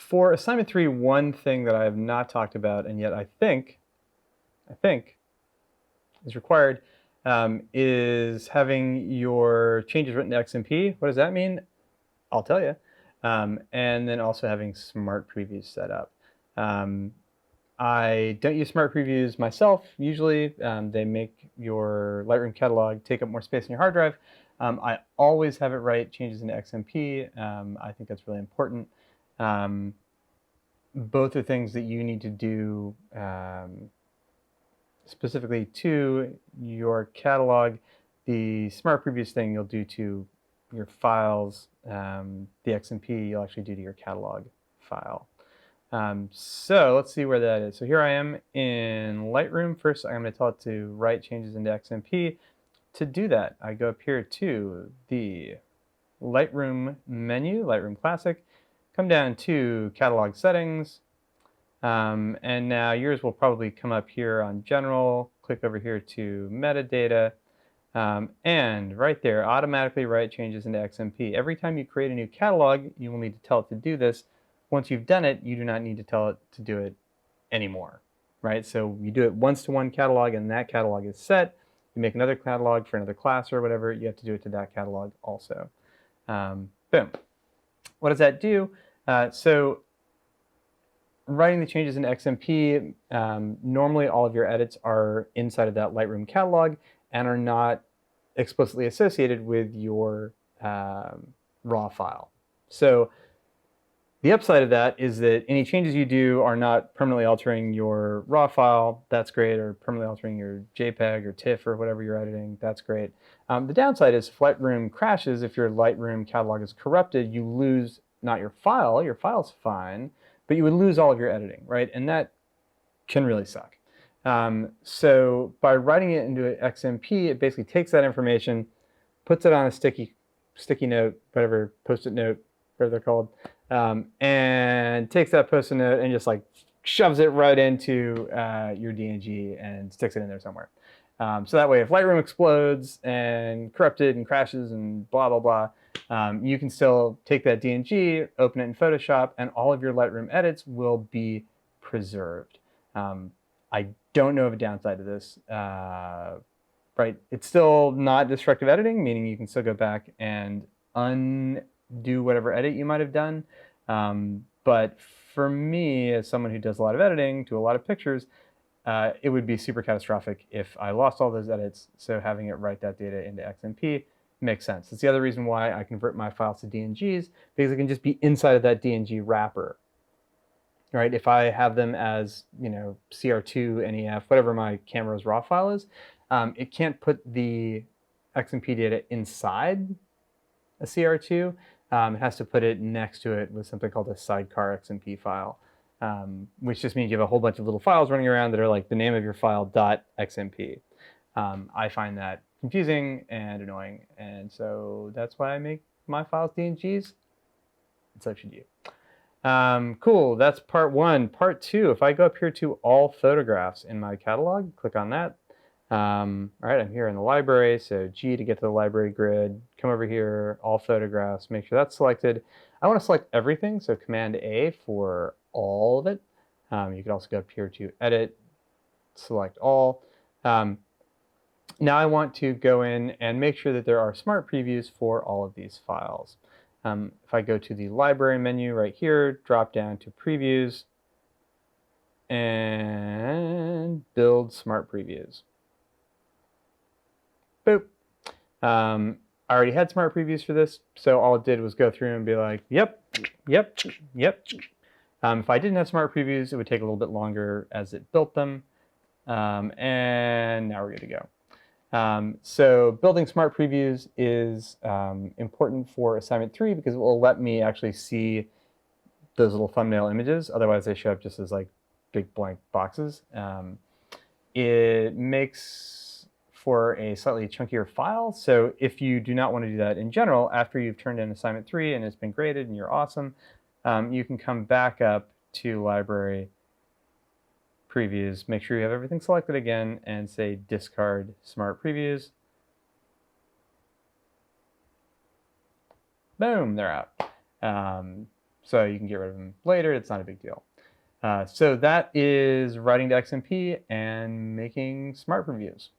For assignment 3, one thing that I have not talked about, and yet I think is required, is having your changes written to XMP. What does that mean? I'll tell you. And then also having smart previews set up. I don't use smart previews myself, usually. They make your Lightroom catalog take up more space in your hard drive. I always have it write changes into XMP. I think that's really important. Both are things that you need to do specifically to your catalog. The smart previews thing you'll do to your files. The XMP you'll actually do to your catalog file. So let's see where that is. So here I am in Lightroom. First, I'm going to tell it to write changes into XMP. To do that, I go up here to the Lightroom menu, Lightroom Classic, come down to Catalog Settings, and now yours will probably come up here on General, click over here to Metadata, and right there, automatically write changes into XMP. Every time you create a new catalog, you will need to tell it to do this. Once you've done it, you do not need to tell it to do it anymore, right? So you do it once to one catalog, and that catalog is set. You make another catalog for another class or whatever, you have to do it to that catalog also. Boom. What does that do? So writing the changes in XMP, normally all of your edits are inside of that Lightroom catalog and are not explicitly associated with your raw file. So the upside of that is that any changes you do are not permanently altering your raw file. That's great. Or permanently altering your JPEG or TIFF or whatever you're editing. That's great. The downside is if Lightroom crashes, if your Lightroom catalog is corrupted, you lose not your file. Your file's fine, but you would lose all of your editing, right? And that can really suck. So by writing it into XMP, it basically takes that information, puts it on a sticky note, whatever, Post-it note, whatever they're called, and takes that Post-it note and just like shoves it right into your DNG and sticks it in there somewhere. So that way, if Lightroom explodes and corrupted and crashes and blah, blah, blah, you can still take that DNG, open it in Photoshop, and all of your Lightroom edits will be preserved. I don't know of a downside to this. Right? It's still not destructive editing, meaning you can still go back and undo whatever edit you might have done. But for me, as someone who does a lot of editing to a lot of pictures, it would be super catastrophic if I lost all those edits. So having it write that data into XMP makes sense. It's the other reason why I convert my files to DNGs, because it can just be inside of that DNG wrapper. Right? If I have them as, you know, CR2, NEF, whatever my camera's raw file is, it can't put the XMP data inside a CR2. It has to put it next to it with something called a sidecar XMP file, which just means you have a whole bunch of little files running around that are like the name of your file .xmp. I find that confusing and annoying, and so that's why I make my files DNGs, and so should you. Cool, that's part one. Part two, if I go up here to all photographs in my catalog, click on that. All right, I'm here in the library, so G to get to the library grid, come over here, all photographs, make sure that's selected. I want to select everything, so Command A for all of it. You can also go up here to Edit, select all. Now I want to go in and make sure that there are smart previews for all of these files. If I go to the library menu right here, drop down to previews, and build smart previews. Boop. I already had smart previews for this, so all it did was go through and be like, yep, yep, yep. If I didn't have smart previews, it would take a little bit longer as it built them. And now we're good to go. So building smart previews is important for assignment 3 because it will let me actually see those little thumbnail images. Otherwise, they show up just as like big blank boxes. It makes for a slightly chunkier file. So if you do not want to do that in general, after you've turned in assignment 3 and it's been graded and you're awesome, you can come back up to library previews, make sure you have everything selected again, and say discard smart previews. Boom, they're out. So you can get rid of them later. It's not a big deal. So that is writing to XMP and making smart previews.